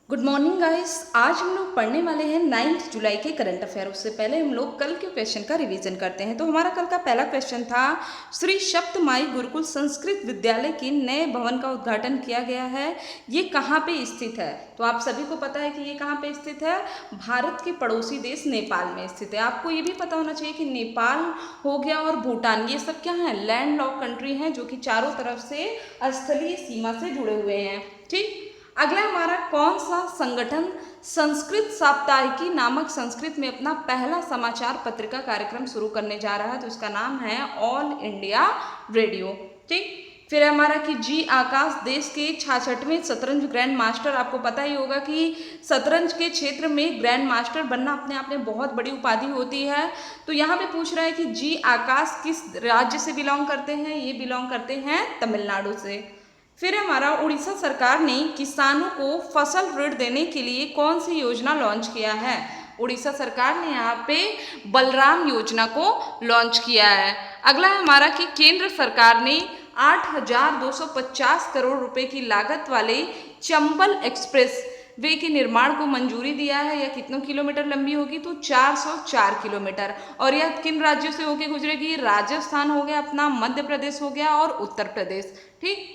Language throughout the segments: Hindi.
Good morning guys. आज हम लोग पढ़ने वाले हैं 9 जुलाई के करंट अफेयर। उससे पहले हम लोग कल के क्वेश्चन का रिवीजन करते हैं। तो हमारा कल का पहला क्वेश्चन था, श्री सप्तमाई गुरुकुल संस्कृत विद्यालय के नए भवन का उद्घाटन किया गया है, ये कहाँ पे स्थित है? तो आप सभी को पता है कि ये कहाँ पे स्थित है, भारत के पड़ोसी देश नेपाल में स्थित है। आपको ये भी पता होना चाहिए कि नेपाल हो गया और भूटान, ये सब क्या है, लैंड लॉक कंट्री हैं जो कि चारों तरफ से स्थलीय सीमा से जुड़े हुए हैं। ठीक, अगला हमारा कौन सा संगठन संस्कृत साप्ताहिकी नामक संस्कृत में अपना पहला समाचार पत्रिका कार्यक्रम शुरू करने जा रहा है? तो इसका नाम है ऑल इंडिया रेडियो। ठीक, फिर हमारा कि जी आकाश देश के 66वें शतरंज ग्रैंड मास्टर। आपको पता ही होगा कि शतरंज के क्षेत्र में ग्रैंड मास्टर बनना अपने आप में बहुत बड़ी उपाधि होती है। तो यहाँ पे पूछ रहा है कि जी आकाश किस राज्य से बिलोंग करते हैं? ये बिलोंग करते हैं तमिलनाडु से। फिर हमारा उड़ीसा सरकार ने किसानों को फसल ऋण देने के लिए कौन सी योजना लॉन्च किया है? उड़ीसा सरकार ने यहाँ पे बलराम योजना को लॉन्च किया है। अगला है हमारा कि केंद्र सरकार ने 8,250 करोड़ रुपए की लागत वाले चंबल एक्सप्रेस वे के निर्माण को मंजूरी दिया है। यह कितनों किलोमीटर लंबी होगी? तो 404 किलोमीटर। और यह किन राज्यों से होकर गुजरेगी? राजस्थान हो गया अपना, मध्य प्रदेश हो गया और उत्तर प्रदेश। ठीक,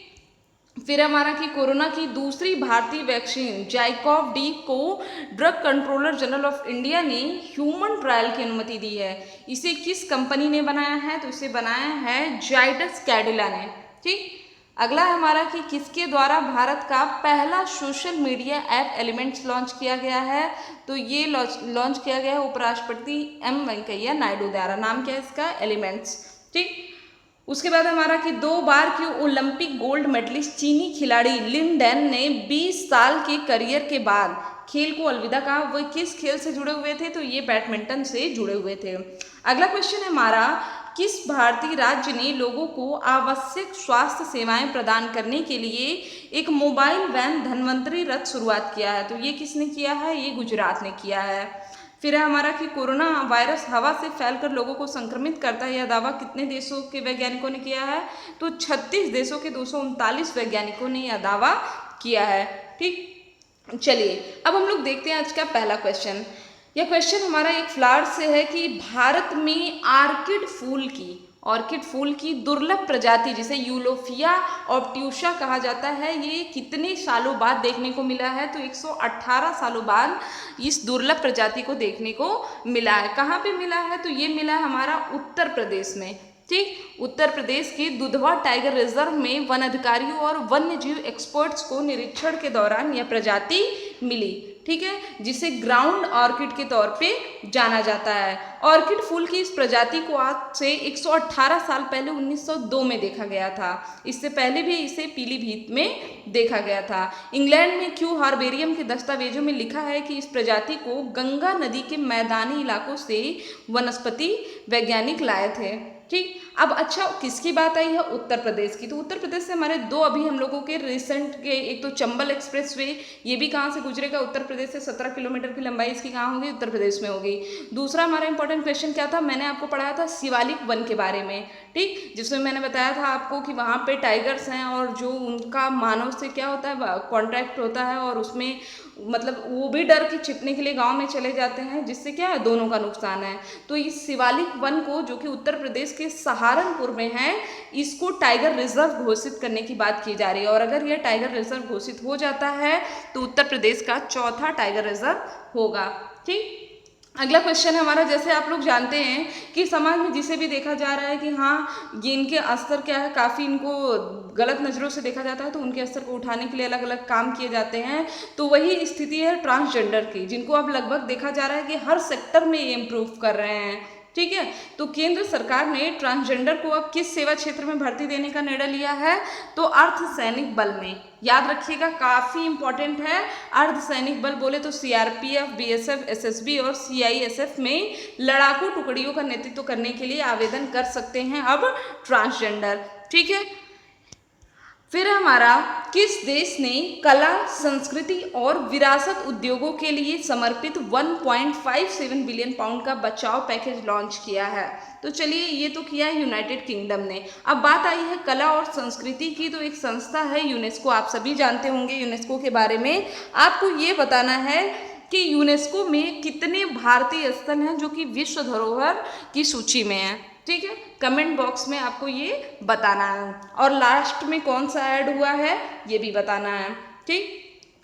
फिर हमारा कि कोरोना की दूसरी भारतीय वैक्सीन जाइकोव डी को drug controller general of India ने ह्यूमन ट्रायल की अनुमति दी है। इसे किस कंपनी ने बनाया है? तो इसे बनाया है जाइडस कैडिला ने। ठीक, अगला है हमारा कि किसके द्वारा भारत का पहला social media app elements launch किया गया है? तो ये लॉन्च किया गया है उपराष्ट्रपति एम वेंकैया नायडू द्वारा। नाम क्या है इसका? एलिमेंट्स। ठीक, उसके बाद हमारा कि 2 बार की ओलंपिक गोल्ड मेडलिस्ट चीनी खिलाड़ी लिन डैन ने 20 साल के करियर के बाद खेल को अलविदा कहा। वह किस खेल से जुड़े हुए थे? तो ये बैडमिंटन से जुड़े हुए थे। अगला क्वेश्चन है हमारा, किस भारतीय राज्य ने लोगों को आवश्यक स्वास्थ्य सेवाएं प्रदान करने के लिए एक मोबाइल वैन धन्वंतरी रथ शुरुआत किया है? तो ये किसने किया है? ये गुजरात ने किया है। फिर है हमारा कि कोरोना वायरस हवा से फैलकर लोगों को संक्रमित करता है, यह दावा कितने देशों के वैज्ञानिकों ने किया है? तो 36 देशों के 239 वैज्ञानिकों ने यह दावा किया है। ठीक, चलिए अब हम लोग देखते हैं आज का पहला क्वेश्चन। यह क्वेश्चन हमारा एक फ्लावर से है कि भारत में ऑर्किड फूल की दुर्लभ प्रजाति जिसे यूलोफिया ऑब्ट्यूसा कहा जाता है, ये कितने सालों बाद देखने को मिला है? तो 118 सालों बाद इस दुर्लभ प्रजाति को देखने को मिला है। कहाँ पे मिला है? तो ये मिला है हमारा उत्तर प्रदेश में। ठीक, उत्तर प्रदेश के दुधवा टाइगर रिजर्व में वन अधिकारियों और वन्य जीव एक्सपर्ट्स को निरीक्षण के दौरान यह प्रजाति मिली। ठीक है, जिसे ग्राउंड ऑर्किड के तौर पे जाना जाता है। ऑर्किड फूल की इस प्रजाति को आज से 118 साल पहले 1902 में देखा गया था। इससे पहले भी इसे पीलीभीत में देखा गया था। इंग्लैंड में क्यू हार्बेरियम के दस्तावेजों में लिखा है कि इस प्रजाति को गंगा नदी के मैदानी इलाकों से वनस्पति वैज्ञानिक लाए थे। ठीक, अब अच्छा किसकी बात आई है? उत्तर प्रदेश की। तो उत्तर प्रदेश से हमारे 2 अभी हम लोगों के रिसेंट के, एक तो चंबल एक्सप्रेस वे, ये भी कहाँ से गुजरेगा? उत्तर प्रदेश से। 17 किलोमीटर की लंबाई इसकी कहाँ होगी? उत्तर प्रदेश में होगी। दूसरा हमारा इंपॉर्टेंट क्वेश्चन क्या था? मैंने आपको पढ़ाया था शिवालिक वन के बारे में। ठीक, जिसमें मैंने बताया था आपको कि वहाँ पे टाइगर्स हैं और जो उनका मानव से क्या होता है, कॉन्ट्रैक्ट होता है और उसमें मतलब वो भी डर के छिपने के लिए गांव में चले जाते हैं, जिससे क्या है, दोनों का नुकसान है। तो इस शिवालिक वन को, जो कि उत्तर प्रदेश के सहारनपुर में है, इसको टाइगर रिजर्व घोषित करने की बात की जा रही है। और अगर यह टाइगर रिजर्व घोषित हो जाता है तो उत्तर प्रदेश का चौथा टाइगर रिजर्व होगा। ठीक, अगला क्वेश्चन है हमारा, जैसे आप लोग जानते हैं कि समाज में जिसे भी देखा जा रहा है कि हाँ ये इनके स्तर क्या है, काफ़ी इनको गलत नज़रों से देखा जाता है, तो उनके स्तर को उठाने के लिए अलग अलग काम किए जाते हैं। तो वही स्थिति है ट्रांसजेंडर की, जिनको अब लगभग देखा जा रहा है कि हर सेक्टर में ये इम्प्रूव कर रहे हैं। ठीक है, तो केंद्र सरकार ने ट्रांसजेंडर को अब किस सेवा क्षेत्र में भर्ती देने का निर्णय लिया है? तो अर्धसैनिक बल में। याद रखिएगा, काफ़ी इंपॉर्टेंट है। अर्धसैनिक बल बोले तो सीआरपीएफ, बीएसएफ, एसएसबी और सीआईएसएफ में लड़ाकू टुकड़ियों का नेतृत्व करने के लिए आवेदन कर सकते हैं अब ट्रांसजेंडर। ठीक है, फिर हमारा किस देश ने कला, संस्कृति और विरासत उद्योगों के लिए समर्पित 1.57 बिलियन पाउंड का बचाव पैकेज लॉन्च किया है? तो चलिए, ये तो किया है यूनाइटेड किंगडम ने। अब बात आई है कला और संस्कृति की, तो एक संस्था है यूनेस्को, आप सभी जानते होंगे यूनेस्को के बारे में। आपको ये बताना है कि यूनेस्को में कितने भारतीय स्थल हैं जो कि विश्व धरोहर की सूची में हैं। ठीक है, कमेंट बॉक्स में आपको ये बताना है। और लास्ट में कौन सा ऐड हुआ है ये भी बताना है। ठीक,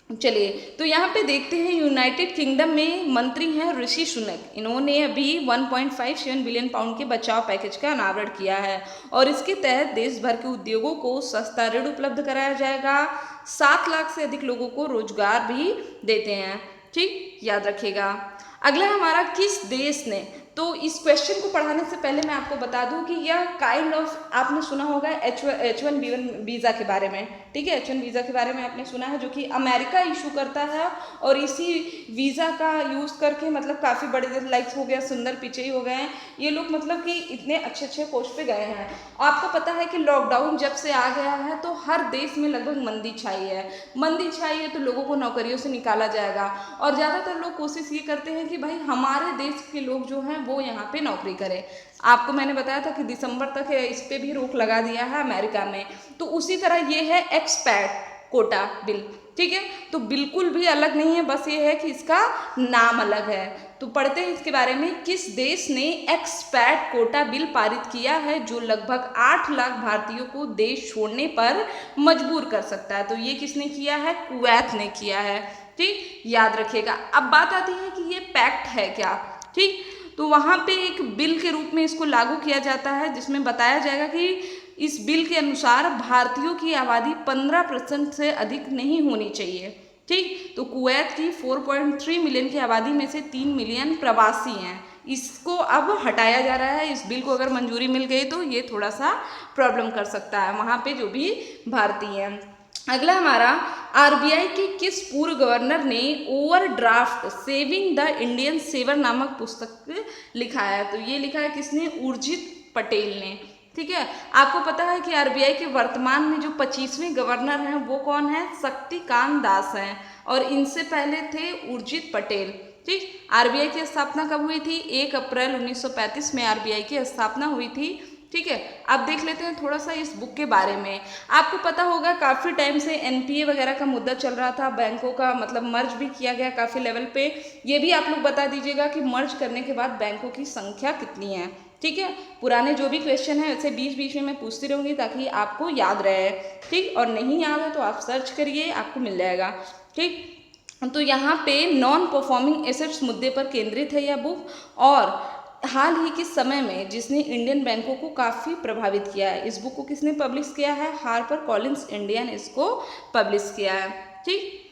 चलिए, तो यहाँ पे देखते हैं यूनाइटेड किंगडम में मंत्री हैं ऋषि सुनक। इन्होंने अभी 1.57 बिलियन पाउंड के बचाव पैकेज का अनावरण किया है और इसके तहत देश भर के उद्योगों को सस्ता ऋण उपलब्ध कराया जाएगा। 7 लाख से अधिक लोगों को रोजगार भी देते हैं। ठीक, याद रखिएगा। अगला हमारा किस देश ने, तो इस क्वेश्चन को पढ़ाने से पहले मैं आपको बता दूं कि यह काइंड ऑफ आपने सुना होगा H1B1 वीज़ा के बारे में। ठीक है, H1 वीज़ा के बारे में आपने सुना है, जो कि अमेरिका इशू करता है और इसी वीज़ा का यूज़ करके मतलब काफ़ी बड़े लाइक्स हो गया, सुंदर पिचई हो गए हैं ये लोग, मतलब कि इतने अच्छे अच्छे पोस्ट पे गए हैं। आपको पता है कि लॉकडाउन जब से आ गया है तो हर देश में लगभग मंदी छाई है। मंदी छाई है तो लोगों को नौकरियों से निकाला जाएगा और ज़्यादातर लोग कोशिश ये करते हैं कि भाई हमारे देश के लोग जो हैं वो यहाँ पे नौकरी करें। आपको मैंने बताया था कि दिसंबर तक इस पे भी रोक लगा दिया है अमेरिका में, तो उसी तरह ये है एक्सपैट कोटा बिल। ठीक है, तो बिल्कुल भी अलग नहीं है, बस ये है कि इसका नाम अलग है। तो पढ़ते हैं इसके बारे में। किस देश ने एक्सपैट कोटा बिल पारित किया है जो लगभग 8 लाख भारतीयों को देश छोड़ने पर मजबूर कर सकता है? तो ये किसने किया है? कुवैत ने किया है। ठीक, याद रखिएगा। अब बात आती है कि ये पैक्ट है क्या। ठीक, तो वहाँ पे एक बिल के रूप में इसको लागू किया जाता है जिसमें बताया जाएगा कि इस बिल के अनुसार भारतीयों की आबादी 15% से अधिक नहीं होनी चाहिए। ठीक, तो कुवैत की 4.3 मिलियन की आबादी में से 3 मिलियन प्रवासी हैं। इसको अब हटाया जा रहा है। इस बिल को अगर मंजूरी मिल गई तो ये थोड़ा सा प्रॉब्लम कर सकता है वहाँ पे जो भी भारतीय हैं। अगला हमारा, आरबीआई के किस पूर्व गवर्नर ने overdraft saving the Indian saver नामक पुस्तक लिखा है? तो ये लिखा है किसने? उर्जित पटेल ने। ठीक है, आपको पता है कि आरबीआई के वर्तमान में जो 25वें गवर्नर हैं वो कौन है? शक्तिकांत दास हैं और इनसे पहले थे उर्जित पटेल। ठीक, आरबीआई की स्थापना कब हुई थी? 1 अप्रैल 1935 में आरबीआई की स्थापना हुई थी। ठीक है, अब देख लेते हैं थोड़ा सा इस बुक के बारे में। आपको पता होगा काफ़ी टाइम से एनपीए वगैरह का मुद्दा चल रहा था, बैंकों का मतलब मर्ज भी किया गया काफ़ी लेवल पे। ये भी आप लोग बता दीजिएगा कि मर्ज करने के बाद बैंकों की संख्या कितनी है। ठीक है, पुराने जो भी क्वेश्चन है वैसे बीच बीच में मैं पूछती रहूँगी ताकि आपको याद रहे। ठीक, और नहीं याद है तो आप सर्च करिए, आपको मिल जाएगा। ठीक, तो यहाँ पे नॉन परफॉर्मिंग एसेट्स मुद्दे पर केंद्रित है यह बुक और हाल ही के समय में जिसने इंडियन बैंकों को काफ़ी प्रभावित किया है। इस बुक को किसने पब्लिश किया है? हार्पर कॉलिंस इंडिया ने इसको पब्लिश किया है। ठीक,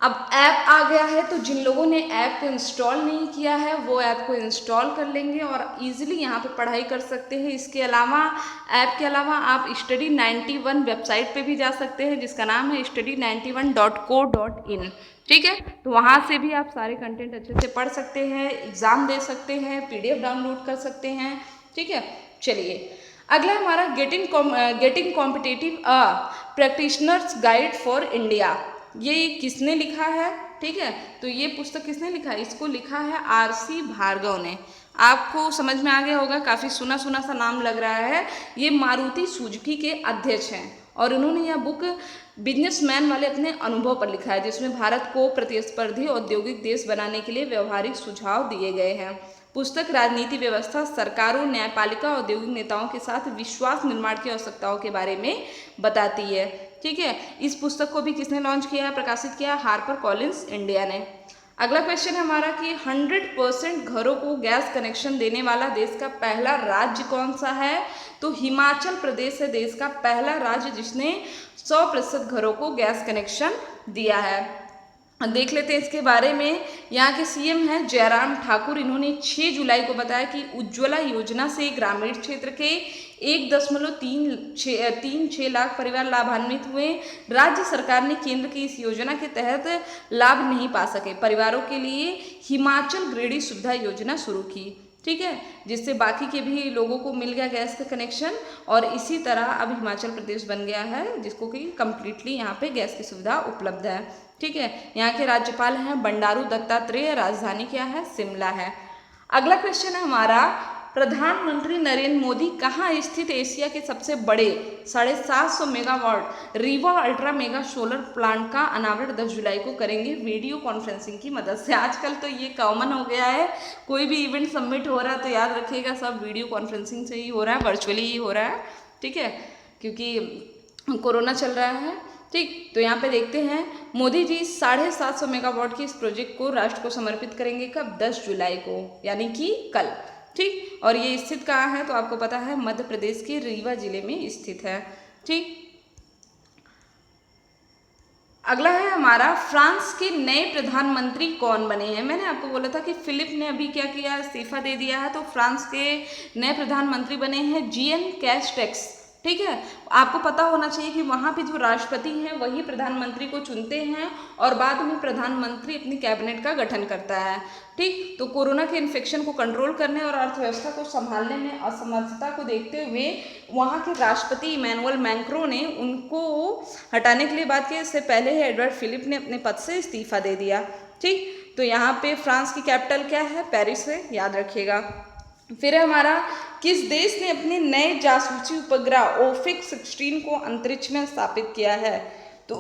अब ऐप आ गया है तो जिन लोगों ने ऐप को इंस्टॉल नहीं किया है वो ऐप को इंस्टॉल कर लेंगे और इजीली यहाँ पे पढ़ाई कर सकते हैं। इसके अलावा ऐप के अलावा आप स्टडी 91 वेबसाइट पे भी जा सकते हैं जिसका नाम है study91.co.in। ठीक है, तो वहाँ से भी आप सारे कंटेंट अच्छे से पढ़ सकते हैं, एग्ज़ाम दे सकते हैं, पीडीएफ डाउनलोड कर सकते हैं। ठीक है, चलिए अगला हमारा getting competitive practitioners guide for India. ये किसने लिखा है? ठीक है, तो ये पुस्तक किसने लिखा है? इसको लिखा है आरसी भार्गव ने। आपको समझ में आ गया होगा, काफ़ी सुना सुना सा नाम लग रहा है। ये मारुति सुजुकी के अध्यक्ष हैं और उन्होंने यह बुक बिजनेसमैन वाले अपने अनुभव पर लिखा है जिसमें भारत को प्रतिस्पर्धी औद्योगिक देश बनाने के लिए व्यवहारिक सुझाव दिए गए हैं। पुस्तक राजनीति व्यवस्था, सरकारों, न्यायपालिका, औद्योगिक नेताओं के साथ विश्वास निर्माण की आवश्यकताओं के बारे में बताती है। ठीक है, इस पुस्तक को भी किसने लॉन्च किया है, प्रकाशित किया? हार्पर कॉलिंस इंडिया ने। अगला क्वेश्चन हमारा कि 100% घरों को गैस कनेक्शन देने वाला देश का पहला राज्य कौन सा है? तो हिमाचल प्रदेश है देश का पहला राज्य जिसने 100% घरों को गैस कनेक्शन दिया है। देख लेते हैं इसके बारे में। यहाँ के सीएम हैं जयराम ठाकुर। इन्होंने 6 जुलाई को बताया कि उज्ज्वला योजना से ग्रामीण क्षेत्र के 1.36 लाख परिवार लाभान्वित हुए। राज्य सरकार ने केंद्र की इस योजना के तहत लाभ नहीं पा सके परिवारों के लिए हिमाचल गृहिणी सुविधा योजना शुरू की। ठीक है, जिससे बाकी के भी लोगों को मिल गया गैस का कनेक्शन। और इसी तरह अब हिमाचल प्रदेश बन गया है जिसको कि कम्प्लीटली यहाँ पे गैस की सुविधा उपलब्ध है। ठीक है, यहाँ के राज्यपाल हैं बंडारू दत्तात्रेय, राजधानी क्या है, शिमला है। अगला क्वेश्चन है हमारा, प्रधानमंत्री नरेंद्र मोदी कहाँ स्थित एशिया के सबसे बड़े 750 megawatt Rewa ultra mega solar plant का अनावरण 10 जुलाई को करेंगे वीडियो कॉन्फ्रेंसिंग की मदद से। आजकल तो ये कॉमन हो गया है, कोई भी इवेंट सबमिट हो रहा है तो याद रखिएगा सब वीडियो कॉन्फ्रेंसिंग से ही हो रहा है, वर्चुअली ही हो रहा है। ठीक है, क्योंकि कोरोना चल रहा है। ठीक, तो यहाँ पे देखते हैं मोदी जी 750 मेगावाट की इस प्रोजेक्ट को राष्ट्र को समर्पित करेंगे कब, 10 जुलाई को, यानी कि कल। ठीक, और ये स्थित कहाँ है तो आपको पता है मध्य प्रदेश के रीवा जिले में स्थित है। ठीक, अगला है हमारा, फ्रांस के नए प्रधानमंत्री कौन बने हैं। मैंने आपको बोला था कि फिलिप ने अभी क्या किया, इस्तीफा दे दिया है, तो फ्रांस के नए प्रधानमंत्री बने हैं जीएन कैस्टेक्स। ठीक है, आपको पता होना चाहिए कि वहाँ पे जो राष्ट्रपति हैं वही प्रधानमंत्री को चुनते हैं और बाद में प्रधानमंत्री अपनी कैबिनेट का गठन करता है। ठीक, तो कोरोना के इन्फेक्शन को कंट्रोल करने और अर्थव्यवस्था को संभालने में असमर्थता को देखते हुए वहाँ के राष्ट्रपति इमैनुअल मैक्रों ने उनको हटाने के लिए बात की। इससे पहले ही एडवर्ड फिलिप ने अपने पद से इस्तीफा दे दिया। ठीक, तो यहाँ पे फ्रांस की कैपिटल क्या है, पेरिस है, याद रखिएगा। फिर हमारा, किस देश ने अपने नए जासूसी उपग्रह ओफिक 16 को अंतरिक्ष में स्थापित किया है। तो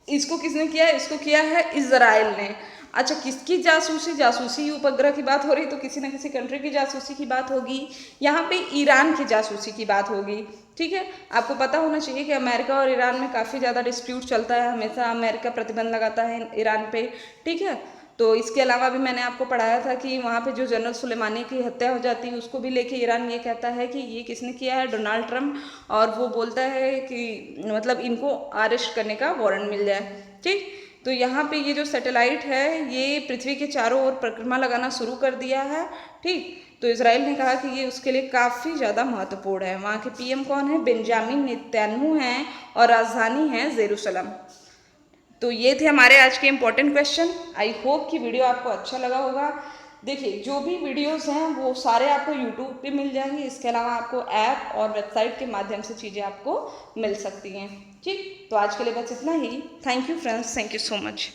इसको किसने किया है, इसको किया है इजराइल ने। अच्छा, किसकी जासूसी उपग्रह की बात हो रही तो किसी ना किसी कंट्री की जासूसी की बात होगी। यहाँ पे ईरान की जासूसी की बात होगी। ठीक है, आपको पता होना चाहिए कि अमेरिका और ईरान में काफ़ी ज़्यादा डिस्प्यूट चलता है, हमेशा अमेरिका प्रतिबंध लगाता है ईरान पे। ठीक है, तो इसके अलावा भी मैंने आपको पढ़ाया था कि वहाँ पे जो जनरल सुलेमानी की हत्या हो जाती है उसको भी लेके ईरान ये कहता है कि ये किसने किया है, डोनाल्ड ट्रम्प, और वो बोलता है कि मतलब इनको अरेस्ट करने का वारंट मिल जाए। ठीक, तो यहाँ पे ये जो सैटेलाइट है ये पृथ्वी के चारों ओर परिक्रमा लगाना शुरू कर दिया है। ठीक, तो इजराइल ने कहा कि ये उसके लिए काफ़ी ज़्यादा महत्वपूर्ण है। वहाँ के पीएम कौन है, बेंजामिन नेतन्याहू हैं, और राजधानी है जेरूसलम। तो ये थे हमारे आज के इम्पोर्टेंट क्वेश्चन। आई होप कि वीडियो आपको अच्छा लगा होगा। देखिए, जो भी वीडियोस हैं वो सारे आपको यूट्यूब पे मिल जाएंगे, इसके अलावा आपको ऐप और वेबसाइट के माध्यम से चीज़ें आपको मिल सकती हैं। ठीक, तो आज के लिए बस इतना ही। Thank you friends, thank you so much.